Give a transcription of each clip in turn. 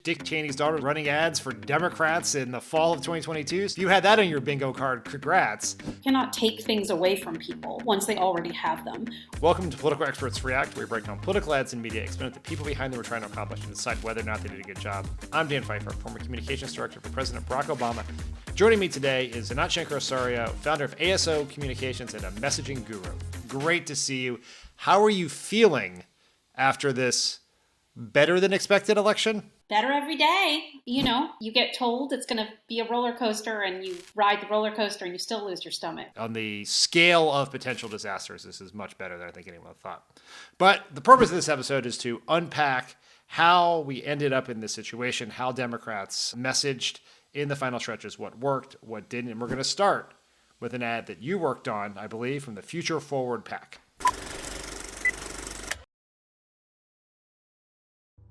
Dick Cheney's daughter running ads for Democrats in the fall of 2022. So you had that on your bingo card. Congrats. You cannot take things away from people once they already have them. Welcome to Political Experts React, where we break down political ads in media, explain what the people behind them are trying to accomplish, and decide whether or not they did a good job. I'm Dan Pfeiffer, former communications director for President Barack Obama. Joining me today is Anat Shener-Osorio, founder of ASO Communications and a messaging guru. Great to see you. How are you feeling after this better than expected election? Better every day. You know, you get told it's going to be a roller coaster and you ride the roller coaster and you still lose your stomach. On the scale of potential disasters, this is much better than I think anyone thought. But the purpose of this episode is to unpack how we ended up in this situation, how Democrats messaged in the final stretches, what worked, what didn't. And we're going to start with an ad that you worked on, I believe, from the Future Forward PAC.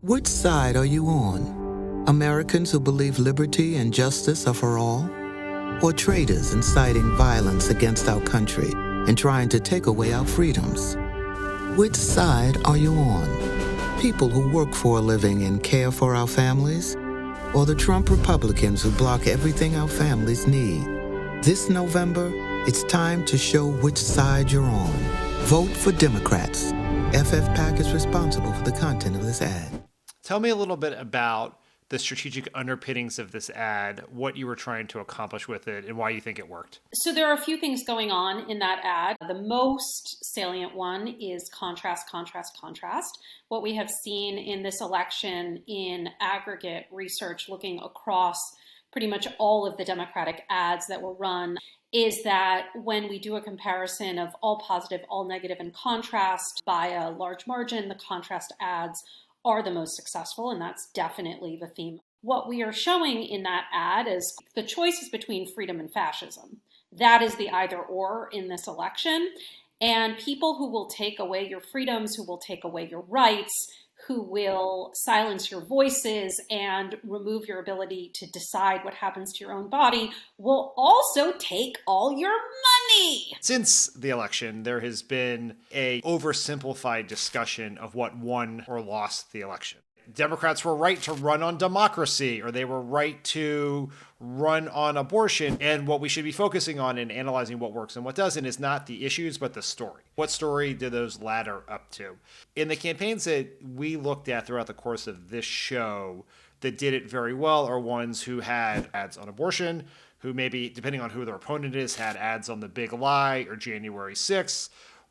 Which side are you on? Americans who believe liberty and justice are for all? Or traitors inciting violence against our country and trying to take away our freedoms? Which side are you on? People who work for a living and care for our families? Or the Trump Republicans who block everything our families need? This November, it's time to show which side you're on. Vote for Democrats. FFPAC is responsible for the content of this ad. Tell me a little bit about the strategic underpinnings of this ad, what you were trying to accomplish with it, and why you think it worked. So there are a few things going on in that ad. The most salient one is contrast, contrast, contrast. What we have seen in this election in aggregate research looking across pretty much all of the Democratic ads that were run is that when we do a comparison of all positive, all negative, and contrast by a large margin, the contrast ads are the most successful, and that's definitely the theme. What we are showing in that ad is the choices between freedom and fascism. That is the either or in this election. And people who will take away your freedoms, who will take away your rights, who will silence your voices and remove your ability to decide what happens to your own body, will also take all your money. Since the election, there has been a oversimplified discussion of what won or lost the election. Democrats were right to run on democracy, or they were right to run on abortion. And what we should be focusing on in analyzing what works and what doesn't is not the issues, but the story. What story did those ladder up to? In the campaigns that we looked at throughout the course of this show that did it very well are ones who had ads on abortion, who maybe, depending on who their opponent is, had ads on the big lie or January 6th,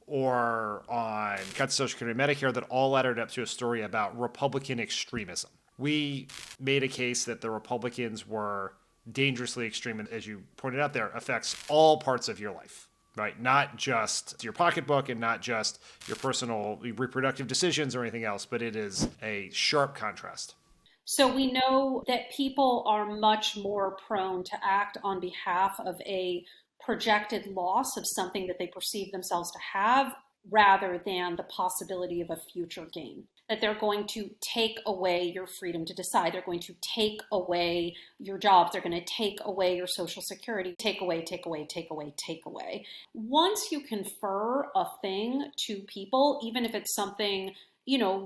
or on cuts Social Security and Medicare that all laddered up to a story about Republican extremism. We made a case that the Republicans were dangerously extreme, and as you pointed out there, affects all parts of your life, right? Not just your pocketbook and not just your personal reproductive decisions or anything else, but it is a sharp contrast. So we know that people are much more prone to act on behalf of a projected loss of something that they perceive themselves to have rather than the possibility of a future gain. That they're going to take away your freedom to decide. They're going to take away your jobs. They're going to take away your Social Security. Take away, take away, take away, take away. Once you confer a thing to people, even if it's something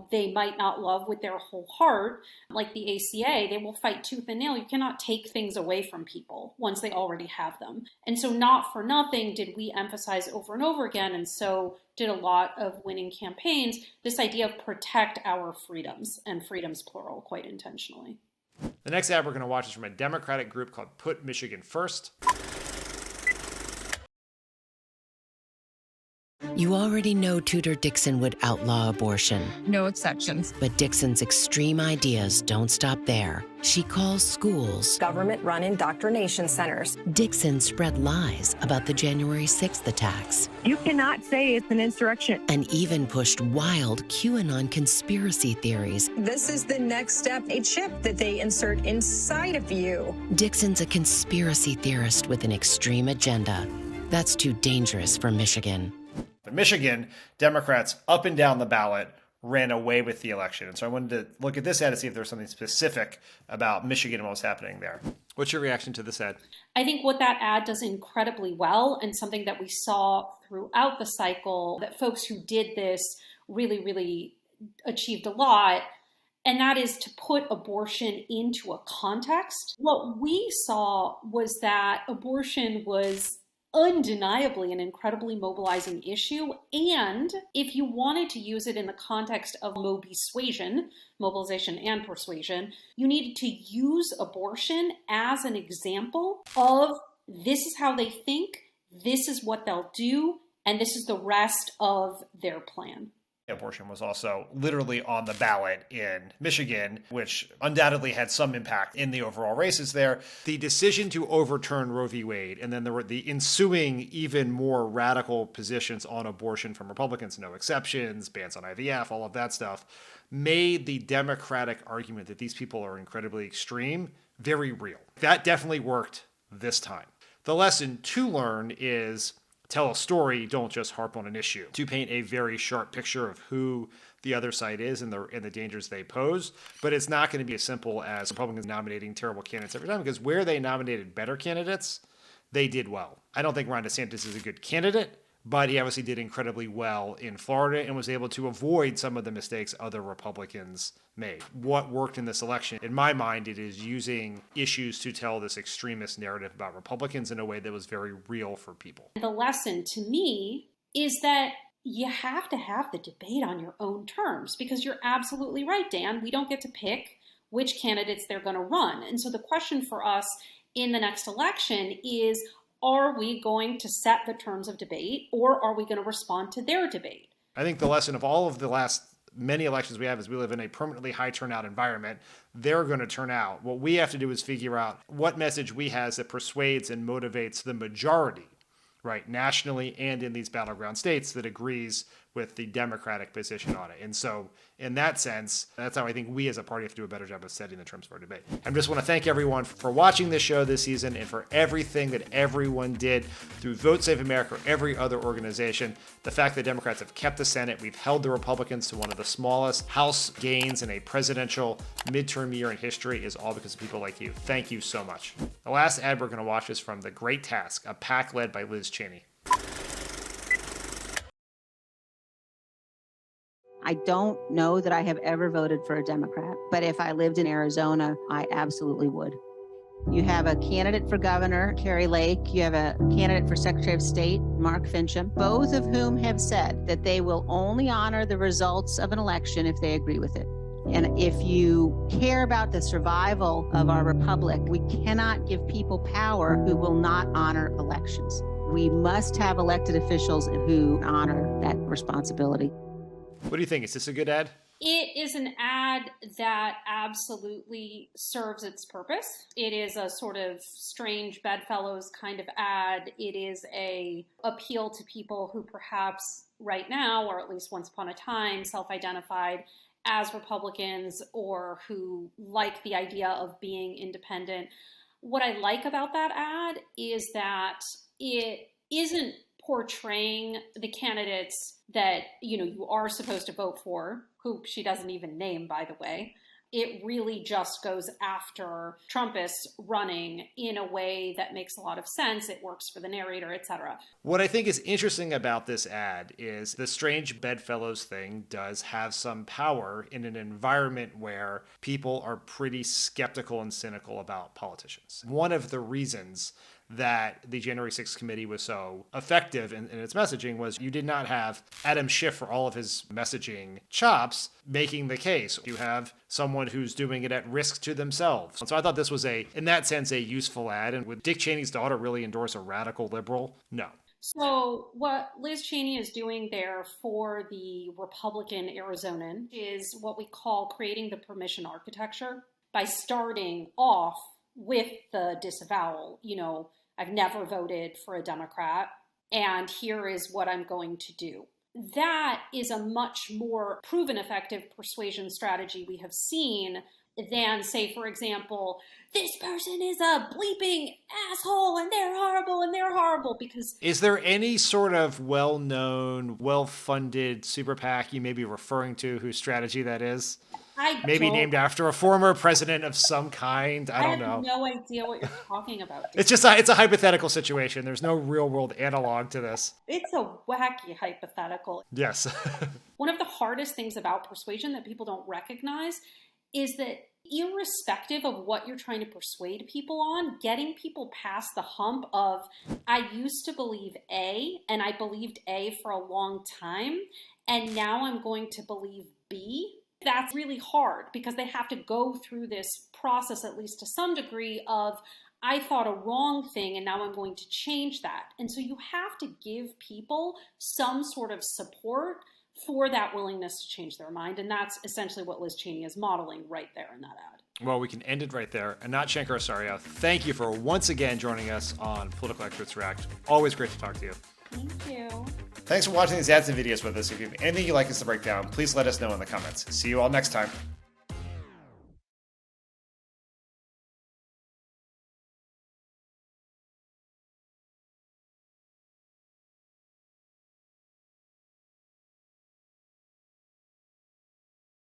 they might not love with their whole heart, like the ACA, they will fight tooth and nail. You cannot take things away from people once they already have them. And so not for nothing did we emphasize over and over again, and so did a lot of winning campaigns, this idea of protect our freedoms, and freedoms plural quite intentionally. The next ad we're going to watch is from a Democratic group called Put Michigan First. You already know Tudor Dixon would outlaw abortion. No exceptions. But Dixon's extreme ideas don't stop there. She calls schools government-run indoctrination centers. Dixon spread lies about the January 6th attacks. You cannot say it's an insurrection. And even pushed wild QAnon conspiracy theories. This is the next step, a chip that they insert inside of you. Dixon's a conspiracy theorist with an extreme agenda. That's too dangerous for Michigan. In Michigan, Democrats up and down the ballot ran away with the election. And so I wanted to look at this ad to see if there's something specific about Michigan and what was happening there. What's your reaction to this ad? I think what that ad does incredibly well, and something that we saw throughout the cycle, that folks who did this really, really achieved a lot, and that is to put abortion into a context. What we saw was that abortion was undeniably an incredibly mobilizing issue. And if you wanted to use it in the context of mobilization and persuasion, you needed to use abortion as an example of this is how they think, this is what they'll do, and this is the rest of their plan. Abortion was also literally on the ballot in Michigan, which undoubtedly had some impact in the overall races there. The decision to overturn Roe v. Wade, and then there were the ensuing even more radical positions on abortion from Republicans, no exceptions, bans on IVF, all of that stuff, made the Democratic argument that these people are incredibly extreme very real. That definitely worked this time. The lesson to learn is tell a story, don't just harp on an issue. To paint a very sharp picture of who the other side is and the dangers they pose. But it's not going to be as simple as Republicans nominating terrible candidates every time, because where they nominated better candidates, they did well. I don't think Ron DeSantis is a good candidate, but he obviously did incredibly well in Florida and was able to avoid some of the mistakes other Republicans made. What worked in this election, in my mind, it is using issues to tell this extremist narrative about Republicans in a way that was very real for people. The lesson to me is that you have to have the debate on your own terms, because you're absolutely right, Dan. We don't get to pick which candidates they're going to run. And so the question for us in the next election is, are we going to set the terms of debate, or are we going to respond to their debate? I think the lesson of all of the last many elections we have is we live in a permanently high turnout environment. They're going to turn out. What we have to do is figure out what message we have that persuades and motivates the majority, right, nationally and in these battleground states, that agrees with the Democratic position on it. And so in that sense, that's how I think we as a party have to do a better job of setting the terms for our debate. I just want to thank everyone for watching this show this season and for everything that everyone did through Vote Save America or every other organization. The fact that Democrats have kept the Senate, we've held the Republicans to one of the smallest House gains in a presidential midterm year in history, is all because of people like you. Thank you so much. The last ad we're going to watch is from The Great Task, a PAC led by Liz Cheney. I don't know that I have ever voted for a Democrat, but if I lived in Arizona, I absolutely would. You have a candidate for governor, Kari Lake. You have a candidate for Secretary of State, Mark Finchem, both of whom have said that they will only honor the results of an election if they agree with it. And if you care about the survival of our republic, we cannot give people power who will not honor elections. We must have elected officials who honor that responsibility. What do you think? Is this a good ad? It is an ad that absolutely serves its purpose. It is a sort of strange bedfellows kind of ad. It is a appeal to people who perhaps right now, or at least once upon a time, self-identified as Republicans or who like the idea of being independent. What I like about that ad is that it isn't portraying the candidates that, you are supposed to vote for, who she doesn't even name, by the way. It really just goes after Trumpists running in a way that makes a lot of sense. It works for the narrator, etc. What I think is interesting about this ad is the strange bedfellows thing does have some power in an environment where people are pretty skeptical and cynical about politicians. One of the reasons that the January 6th committee was so effective in its messaging was you did not have Adam Schiff for all of his messaging chops making the case. You have someone who's doing it at risk to themselves. And so I thought this was in that sense, a useful ad. And would Dick Cheney's daughter really endorse a radical liberal? No. So what Liz Cheney is doing there for the Republican Arizonan is what we call creating the permission architecture by starting off with the disavowal. I've never voted for a Democrat, and here is what I'm going to do. That is a much more proven effective persuasion strategy we have seen than, say, for example, this person is a bleeping asshole and they're horrible, because... Is there any sort of well-known, well-funded super PAC you may be referring to whose strategy that is? Maybe named after a former president of some kind. I don't know. I have no idea what you're talking about. It's a hypothetical situation. There's no real world analog to this. It's a wacky hypothetical. Yes. One of the hardest things about persuasion that people don't recognize is that irrespective of what you're trying to persuade people on, getting people past the hump of, I used to believe A, and I believed A for a long time, and now I'm going to believe B, that's really hard because they have to go through this process, at least to some degree, of, I thought a wrong thing and now I'm going to change that. And so you have to give people some sort of support for that willingness to change their mind. And that's essentially what Liz Cheney is modeling right there in that ad. Well, we can end it right there. Anat Shener-Osorio, thank you for once again joining us on Political Experts React. Always great to talk to you. Thank you. Thanks for watching these ads and videos with us. If you have anything you'd like us to break down, please let us know in the comments. See you all next time.